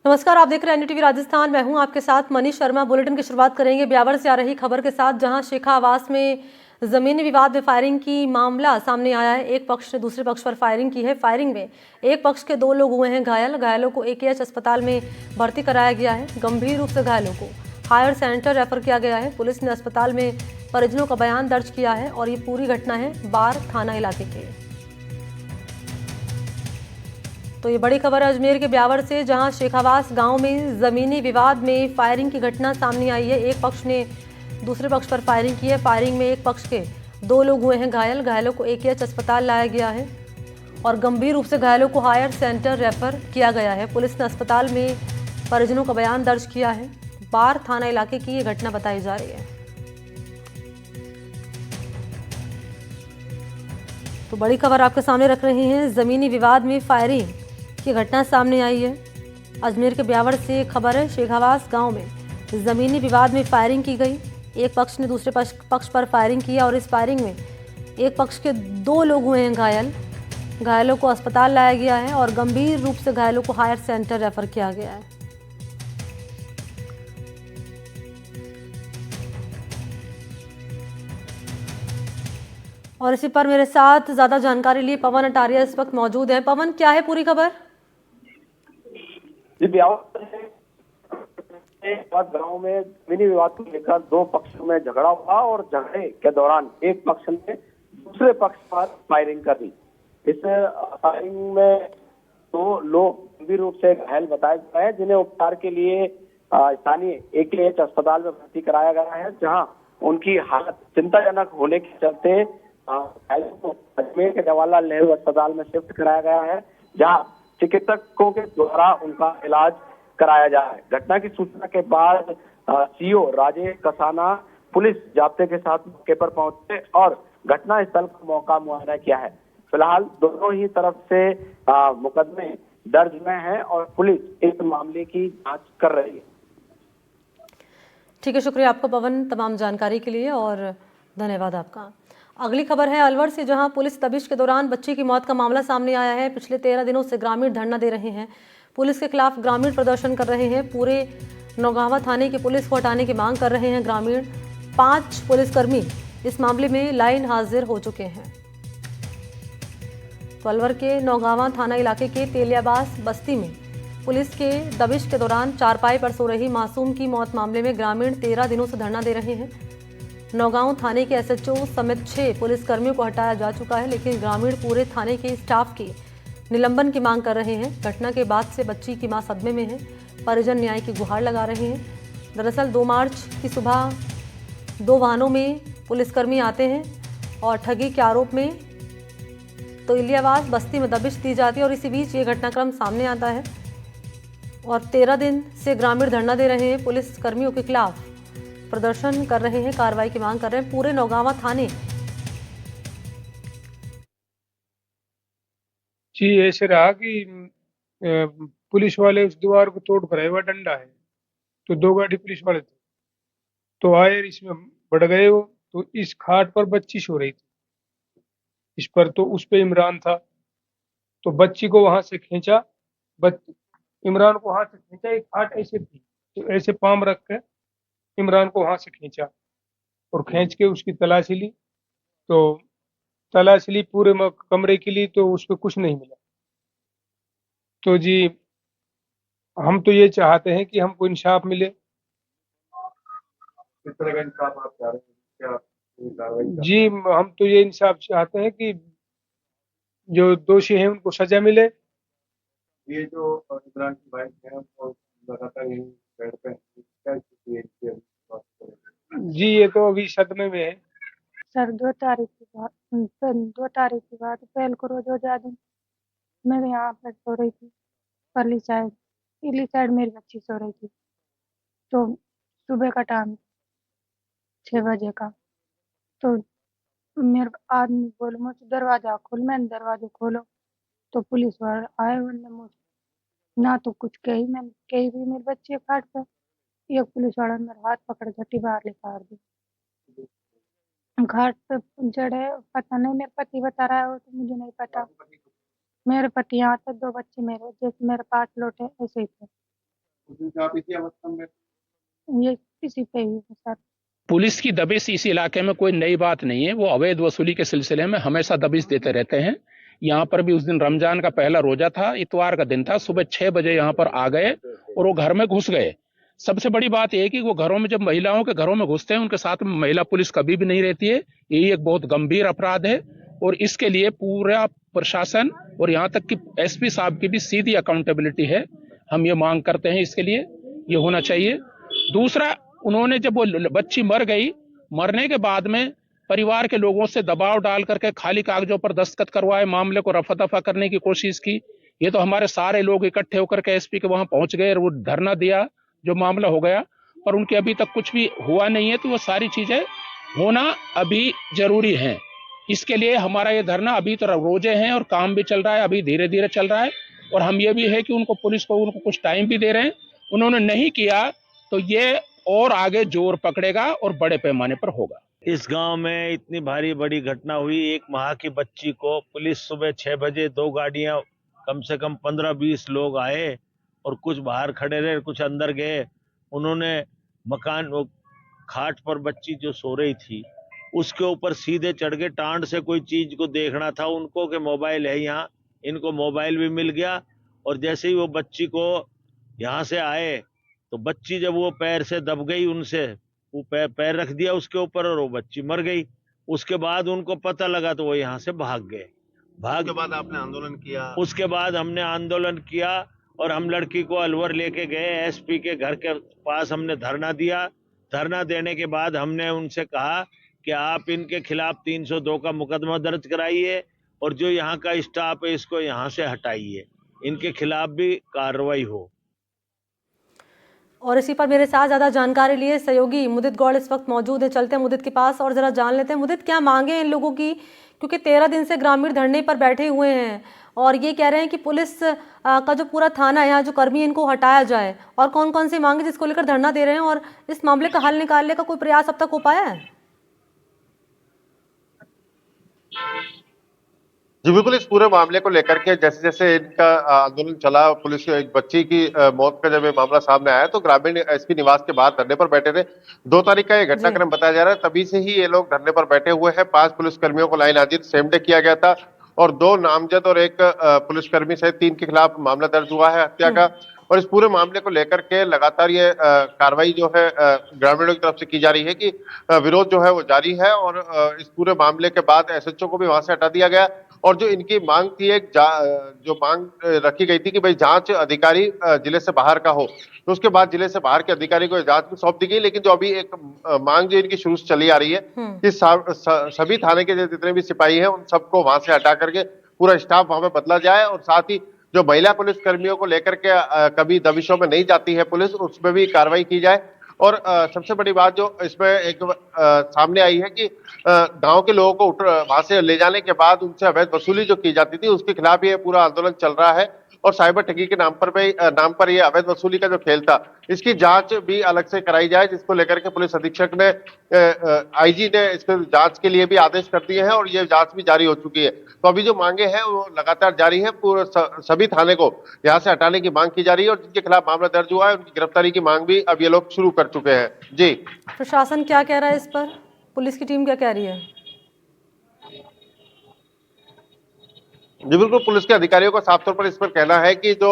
नमस्कार, आप देख रहे हैं एनडीटीवी राजस्थान। मैं हूं आपके साथ मनीष शर्मा। बुलेटिन की शुरुआत करेंगे ब्यावर से आ रही खबर के साथ, जहां शेखा आवास में जमीनी विवाद में फायरिंग की मामला सामने आया है। एक पक्ष ने दूसरे पक्ष पर फायरिंग की है। फायरिंग में एक पक्ष के 2 लोग हुए हैं घायल। घायलों को एकेएच अस्पताल में भर्ती कराया गया है। गंभीर रूप से घायलों को हायर सेंटर रेफर किया गया है। पुलिस ने अस्पताल में परिजनों का बयान दर्ज किया है और ये पूरी घटना है बार थाना इलाके की। तो ये बड़ी खबर है अजमेर के ब्यावर से, जहां शेखावास गांव में जमीनी विवाद में फायरिंग की घटना सामने आई है। एक पक्ष ने दूसरे पक्ष पर फायरिंग की है। फायरिंग में एक पक्ष के 2 लोग हुए हैं घायल। घायलों को एकेएच अस्पताल लाया गया है और गंभीर रूप से घायलों को हायर सेंटर रेफर किया गया है। पुलिस ने अस्पताल में परिजनों का बयान दर्ज किया है। बार थाना इलाके की ये घटना बताई जा रही है। तो बड़ी खबर आपके सामने रख रहे हैं। जमीनी विवाद में फायरिंग की घटना सामने आई है। अजमेर के ब्यावर से खबर है। शेखावास गांव में जमीनी विवाद में फायरिंग की गई। एक पक्ष ने दूसरे पक्ष पर फायरिंग किया और इस फायरिंग में एक पक्ष के 2 लोग हुए हैं घायल। घायलों को अस्पताल लाया गया है और गंभीर रूप से घायलों को हायर सेंटर रेफर किया गया है। और इसी पर मेरे साथ ज्यादा जानकारी लिए पवन अटारिया इस वक्त मौजूद है। पवन, क्या है पूरी खबर? जी, ब्यावर गांव में जमीनी विवाद को लेकर 2 पक्षों में झगड़ा हुआ और झगड़े के दौरान एक पक्ष ने दूसरे पक्ष पर फायरिंग कर दी। इस फायरिंग में 2 लोग गंभीर रूप से घायल बताए गए हैं, जिन्हें उपचार के लिए स्थानीय एकेएच अस्पताल में भर्ती कराया गया है, जहां उनकी हालत चिंताजनक होने के चलते घायलों को अजमेर के जवाहरलाल नेहरू अस्पताल में शिफ्ट कराया गया है, जहां चिकित्सकों के द्वारा उनका इलाज कराया जा रहा है। घटना की सूचना के बाद सीओ राजेश कसाना पुलिस जाब्ते के साथ मौके पर पहुंचे और घटना स्थल का मौका मुआयना किया है। फिलहाल दोनों ही तरफ से मुकदमे दर्ज हुए हैं और पुलिस इस मामले की जांच कर रही है। ठीक है, शुक्रिया आपका पवन तमाम जानकारी के लिए और धन्यवाद आपका। अगली खबर है अलवर से, जहां पुलिस तबिश के दौरान बच्ची की मौत का मामला सामने आया है। पिछले 13 दिनों से ग्रामीण धरना दे रहे हैं। पुलिस के खिलाफ ग्रामीण प्रदर्शन कर रहे हैं। पूरे नौगावा थाने की पुलिस को हटाने की मांग कर रहे हैं ग्रामीण। 5 पुलिसकर्मी इस मामले में लाइन हाजिर हो चुके हैं। तो अलवर के नौगावा थाना इलाके के तेलियाबास बस्ती में पुलिस के दबिश के दौरान चारपाई पर सो रही मासूम की मौत मामले में ग्रामीण 13 दिनों से धरना दे रहे हैं। नौगांव थाने के एसएचओ समेत 6 पुलिसकर्मियों को हटाया जा चुका है, लेकिन ग्रामीण पूरे थाने के स्टाफ की निलंबन की मांग कर रहे हैं। घटना के बाद से बच्ची की मां सदमे में है। परिजन न्याय की गुहार लगा रहे हैं। दरअसल 2 मार्च की सुबह 2 वाहनों में पुलिसकर्मी आते हैं और ठगी के आरोप में तो इलियाबाद बस्ती में दबिश दी जाती है और इसी बीच ये घटनाक्रम सामने आता है और 13 दिन से ग्रामीण धरना दे रहे हैं। पुलिस कर्मियों के खिलाफ प्रदर्शन कर रहे हैं, कार्रवाई की मांग कर रहे हैं। पूरे नौगावा थाने जी ऐसे रहा कि पुलिस वाले उस दीवार को तोड़ कर आए, हुआ डंडा है तो 2 गाड़ी पुलिस वाले थे तो आए, इसमें बढ़ गए वो। तो इस खाट पर बच्ची सो रही थी, इस पर तो उस पे इमरान था, तो बच्ची को वहां से खींचा, इमरान को वहां से खींचा। एक खाट ऐसे थी तो ऐसे पाम रख के इमरान को वहां से खींचा और खींच के उसकी तलाशी ली। तो तलाशी ली पूरे कमरे की ली तो उस पर कुछ नहीं मिला। तो जी हम तो ये चाहते हैं कि हमको इंसाफ मिले। किस तरह का इंसाफ आप चाह रहे हैं? क्या जी हम तो ये इंसाफ चाहते हैं कि जो दोषी हैं उनको सजा मिले। ये जो इमरान की वाइफ है वो लगातार यही बेड पे है, क्या स्थिति है इनकी अभी? जी ये तो अभी सदमे में है। सर 2 तारीख के बाद पहल को रोज हो जा दिन मैं यहाँ पर सो रही थी। परली साइड इली साइड मेरी बच्ची सो रही थी। तो सुबह का टाइम 6 बजे का, तो मेरे आदमी बोले मुझे दरवाजा खोल। मैंने दरवाजा खोलो तो पुलिस वाले आए। उन्होंने मुझे ना तो कुछ कही, मैंने कही भी मेरी बच्ची खाट पर। एक पुलिस वाला ने मेरा हाथ पकड़ झटी बाहर लेकर दी। घाट पे जड़े पता नहीं, मेरे पति बता रहा है, वो तो मुझे नहीं पता। मेरे पति यहाँ थे, 2 बच्चे मेरे जैसे मेरे पास लौटे ऐसे ही थे। आप इसी अवस्था में ये किसी पे ही है सर। पुलिस की दबिश इस इलाके में कोई नई बात नहीं है। वो अवैध वसूली के सिलसिले में हमेशा दबिश देते रहते हैं। यहाँ पर भी उस दिन रमजान का पहला रोजा था, इतवार का दिन था, सुबह 6 बजे यहाँ पर आ गए और वो घर में घुस गए। सबसे बड़ी बात यह है कि वो घरों में, जब महिलाओं के घरों में घुसते हैं, उनके साथ में महिला पुलिस कभी भी नहीं रहती है। यही एक बहुत गंभीर अपराध है और इसके लिए पूरा प्रशासन और यहाँ तक कि एसपी साहब की भी सीधी अकाउंटेबिलिटी है। हम ये मांग करते हैं, इसके लिए ये होना चाहिए। दूसरा, उन्होंने जब वो बच्ची मर गई, मरने के बाद में परिवार के लोगों से दबाव डाल करके खाली कागजों पर दस्तखत करवाए, मामले को रफा दफा करने की कोशिश की। ये तो हमारे सारे लोग इकट्ठे होकर के एसपी के वहां पहुंच गए और वो धरना दिया, जो मामला हो गया, पर उनके अभी तक कुछ भी हुआ नहीं है। तो वो सारी चीजें होना अभी जरूरी है। इसके लिए हमारा ये धरना अभी तो रोजे हैं और काम भी चल रहा है, अभी धीरे धीरे चल रहा है। और हम ये भी है कि उनको, पुलिस को, उनको कुछ टाइम भी दे रहे हैं। उन्होंने नहीं किया तो ये और आगे जोर पकड़ेगा और बड़े पैमाने पर होगा। इस गांव में इतनी भारी बड़ी घटना हुई। 1 माह की बच्ची को पुलिस सुबह 6 बजे 2 गाड़ियां, कम से कम 15-20 लोग आए और कुछ बाहर खड़े रहे, कुछ अंदर गए। उन्होंने मकान, खाट पर बच्ची जो सो रही थी उसके ऊपर सीधे चढ़ के टांड से कोई चीज को देखना था उनको कि मोबाइल है यहाँ। इनको मोबाइल भी मिल गया और जैसे ही वो बच्ची को यहाँ से आए तो बच्ची जब वो पैर से दब गई, उनसे वो पैर रख दिया उसके ऊपर और वो बच्ची मर गई। उसके बाद उनको पता लगा तो वो यहाँ से भाग गए। उसके बाद आपने आंदोलन किया? उसके बाद हमने आंदोलन किया और हम लड़की को अलवर लेके गए। एसपी के घर के पास हमने धरना दिया। धरना देने के बाद हमने उनसे कहा कि आप इनके खिलाफ 302 का मुकदमा दर्ज कराइए और जो यहाँ का स्टाफ है इसको यहाँ से हटाइए, इनके खिलाफ भी कार्रवाई हो। और इसी पर मेरे साथ ज़्यादा जानकारी लिए सहयोगी मुदित गौड़ इस वक्त मौजूद है। चलते हैं मुदित के पास और ज़रा जान लेते हैं, मुदित क्या मांगे हैं इन लोगों की, क्योंकि 13 दिन से ग्रामीण धरने पर बैठे हुए हैं और ये कह रहे हैं कि पुलिस का जो पूरा थाना है, यहाँ जो कर्मी, इनको हटाया जाए। और कौन कौन सी मांगे जिसको लेकर धरना दे रहे हैं और इस मामले का हल निकालने का कोई प्रयास अब तक हो पाया है? जी बिल्कुल, इस पूरे मामले को लेकर के जैसे जैसे इनका आंदोलन चला, पुलिस एक बच्ची की मौत का जब ये मामला सामने आया तो ग्रामीण एसपी निवास के बाहर धरने पर बैठे थे। 2 तारीख का ये घटनाक्रम बताया जा रहा है। तभी से ही ये लोग धरने पर बैठे हुए हैं। 5 पुलिसकर्मियों को लाइन हाजिर सेम डे किया गया था और 2 नामजद और 1 पुलिसकर्मी सहित 3 के खिलाफ मामला दर्ज हुआ है हत्या का। और इस पूरे मामले को लेकर के लगातार ये कार्रवाई जो है ग्रामीणों की तरफ से की जा रही है कि विरोध जो है वो जारी है। और इस पूरे मामले के बाद एसएचओ को भी वहां से हटा दिया गया। और जो इनकी मांग थी, एक जो मांग रखी गई थी कि भाई जांच अधिकारी जिले से बाहर का हो, तो उसके बाद जिले से बाहर के अधिकारी को जांच भी सौंप दी गई। लेकिन जो अभी एक मांग जो इनकी शुरू से चली आ रही है कि सभी थाने के जितने भी सिपाही हैं उन सबको वहां से हटा करके पूरा स्टाफ वहां पे बदला जाए। और साथ ही जो महिला पुलिस कर्मियों को लेकर के कभी दबिशों में नहीं जाती है पुलिस, उसमें भी कार्रवाई की जाए। और सबसे बड़ी बात जो इसमें एक सामने आई है कि गांव के लोगों को वहां से ले जाने के बाद उनसे अवैध वसूली जो की जाती थी उसके खिलाफ ये पूरा आंदोलन चल रहा है। और साइबर ठगी के नाम पर ये अवैध वसूली का जो खेल था, इसकी जांच भी अलग से कराई जाए, जिसको लेकर के पुलिस अधीक्षक ने, आईजी ने इसको जांच के लिए भी आदेश कर दिए हैं और ये जांच भी जारी हो चुकी है। तो अभी जो मांगे हैं वो लगातार जारी है। पूरे सभी थाने को यहाँ से हटाने की मांग की जा रही है और जिनके खिलाफ मामला दर्ज हुआ है उनकी गिरफ्तारी की मांग भी अब ये लोग शुरू कर चुके हैं। जी, प्रशासन क्या कह रहा है इस पर, पुलिस की टीम क्या कह रही है? जी बिल्कुल, पुलिस के अधिकारियों का साफ तौर पर इस पर कहना है कि जो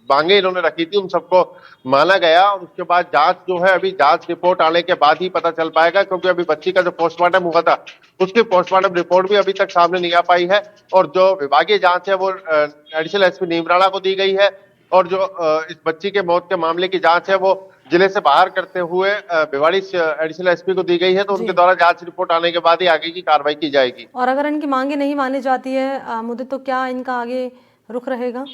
मांगे इन्होंने रखी थी उन सबको माना गया और उसके बाद जांच जो है, अभी जांच रिपोर्ट आने के बाद ही पता चल पाएगा। क्योंकि अभी बच्ची का जो पोस्टमार्टम हुआ था उसकी पोस्टमार्टम रिपोर्ट भी अभी तक सामने नहीं आ पाई है। और जो विभागीय जांच है वो एडिशनल एसपी नीमराणा को दी गई है। और जो इस बच्ची के मौत के मामले की जांच है वो जिले से बाहर करते हुए भिवाड़ी एडिशनल एसपी को दी गई है। तो उनके द्वारा जांच रिपोर्ट आने के बाद ही आगे की कार्रवाई की जाएगी। और अगर इनकी मांगे नहीं मानी जाती है मुद्दे, तो क्या इनका आगे रुख रहेगा?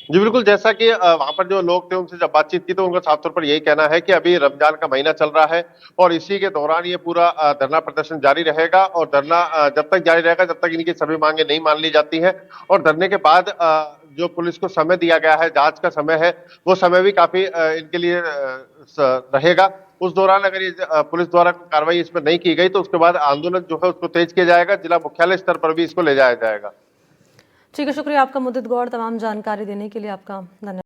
जी बिल्कुल, जैसा कि वहां पर जो लोग थे उनसे जब बातचीत की तो उनका साफ तौर पर यही कहना है कि अभी रमजान का महीना चल रहा है और इसी के दौरान ये पूरा धरना प्रदर्शन जारी रहेगा। और धरना जब तक जारी रहेगा जब तक इनकी सभी मांगे नहीं मान ली जाती हैं। और धरने के बाद जो पुलिस को समय दिया गया है, जांच का समय है, वो समय भी काफी इनके लिए रहेगा। उस दौरान अगर ये पुलिस द्वारा कार्रवाई इसमें नहीं की गई तो उसके बाद आंदोलन जो है उसको तेज किया जाएगा। जिला मुख्यालय स्तर पर भी इसको ले जाया जाएगा। ठीक है, शुक्रिया आपका मुदित गौड़, तमाम जानकारी देने के लिए आपका धन्यवाद।